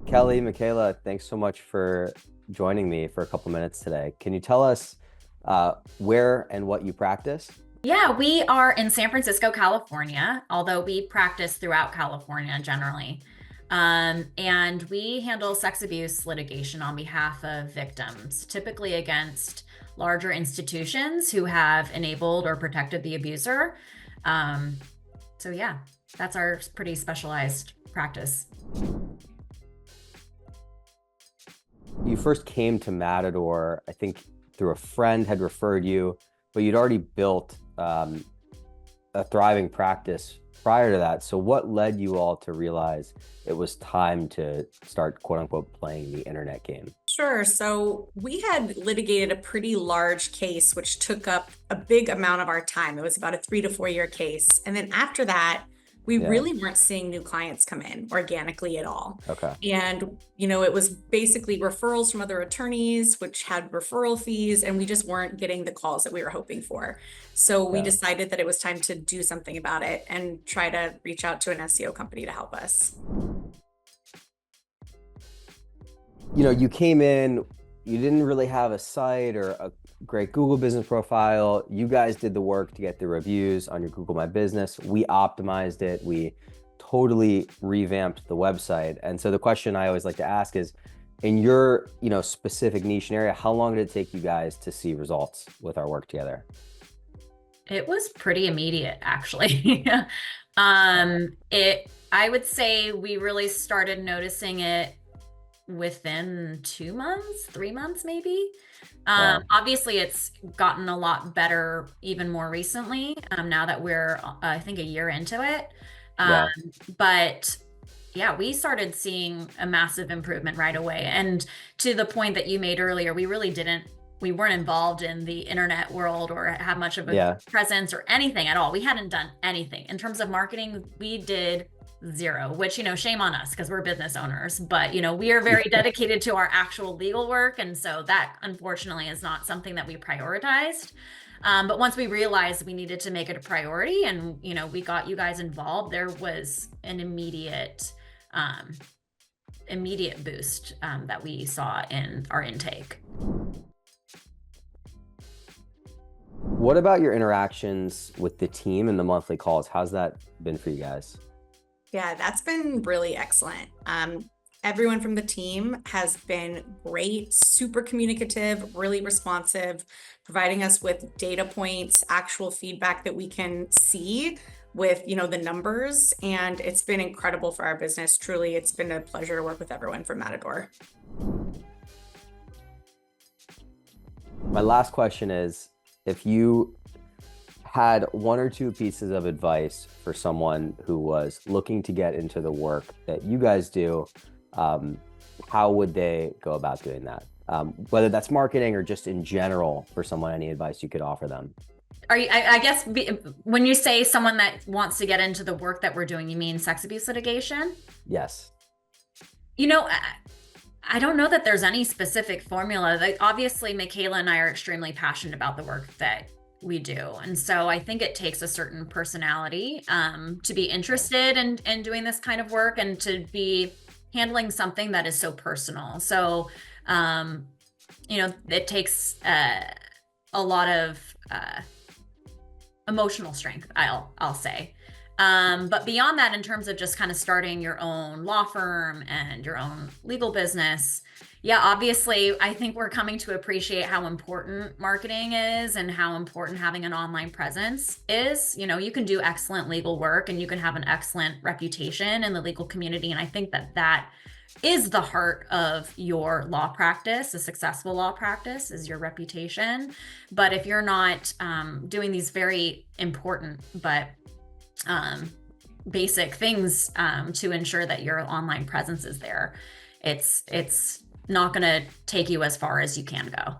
Kelly, Michaela, thanks so much for joining me for a couple minutes today. Can you tell us where and what you practice? Yeah, we are in San Francisco, California, although we practice throughout California generally. And we handle sex abuse litigation on behalf of victims, typically against larger institutions who have enabled or protected the abuser. Um, so, yeah, that's our pretty specialized practice. You first came to Matador, I think, through a friend had referred you, but you'd already built a thriving practice prior to that. So, what led you all to realize it was time to start, quote unquote, playing the internet game? Sure. So we had litigated a pretty large case, which took up a big amount of our time. It was about a 3 to 4 year case. And then after that, we Yeah. really weren't seeing new clients come in organically at all. Okay. And, it was basically referrals from other attorneys, which had referral fees, and we just weren't getting the calls that we were hoping for. So we Yeah. decided that it was time to do something about it and try to reach out to an SEO company to help us. You came in, you didn't really have a site or a great Google business profile. You guys did the work to get the reviews on your Google My Business. We optimized it. We totally revamped the website. And so the question I always like to ask is, in your, specific niche and area, how long did it take you guys to see results with our work together? It was pretty immediate, actually. I would say we really started noticing it within 2 months, 3 months, maybe. Wow. Obviously, it's gotten a lot better even more recently, now that we're, I think, a year into it. Um, Yeah. but yeah, we started seeing a massive improvement right away. And to the point that you made earlier, we weren't involved in the internet world or have much of a Yeah. presence or anything at all. We hadn't done anything. In terms of marketing, we did zero, which, shame on us because we're business owners, but, we are very dedicated to our actual legal work. And so that unfortunately is not something that we prioritized. But once we realized we needed to make it a priority and, we got you guys involved, there was an um, immediate boost that we saw in our intake. What about your interactions with the team and the monthly calls? How's that been for you guys? Yeah, that's been really excellent. Everyone from the team has been great, super communicative, really responsive, providing us with data points, actual feedback that we can see with, the numbers. And it's been incredible for our business. Truly, it's been a pleasure to work with everyone from Matador. My last question is, if you had one or two pieces of advice for someone who was looking to get into the work that you guys do, how would they go about doing that? Whether that's marketing or just in general for someone, any advice you could offer them? I guess when you say someone that wants to get into the work that we're doing, you mean sex abuse litigation? Yes. You know, I don't know that there's any specific formula. Like, obviously, Michaela and I are extremely passionate about the work that we do. And so I think it takes a certain personality to be interested in doing this kind of work and to be handling something that is so personal. So, it takes a lot of emotional strength, I'll say. But beyond that, in terms of just kind of starting your own law firm and your own legal business, yeah, obviously, I think we're coming to appreciate how important marketing is and how important having an online presence is. You can do excellent legal work and you can have an excellent reputation in the legal community. And I think that that is the heart of your law practice. A successful law practice is your reputation. But if you're not doing these very important but basic things to ensure that your online presence is there, it's not going to take you as far as you can go.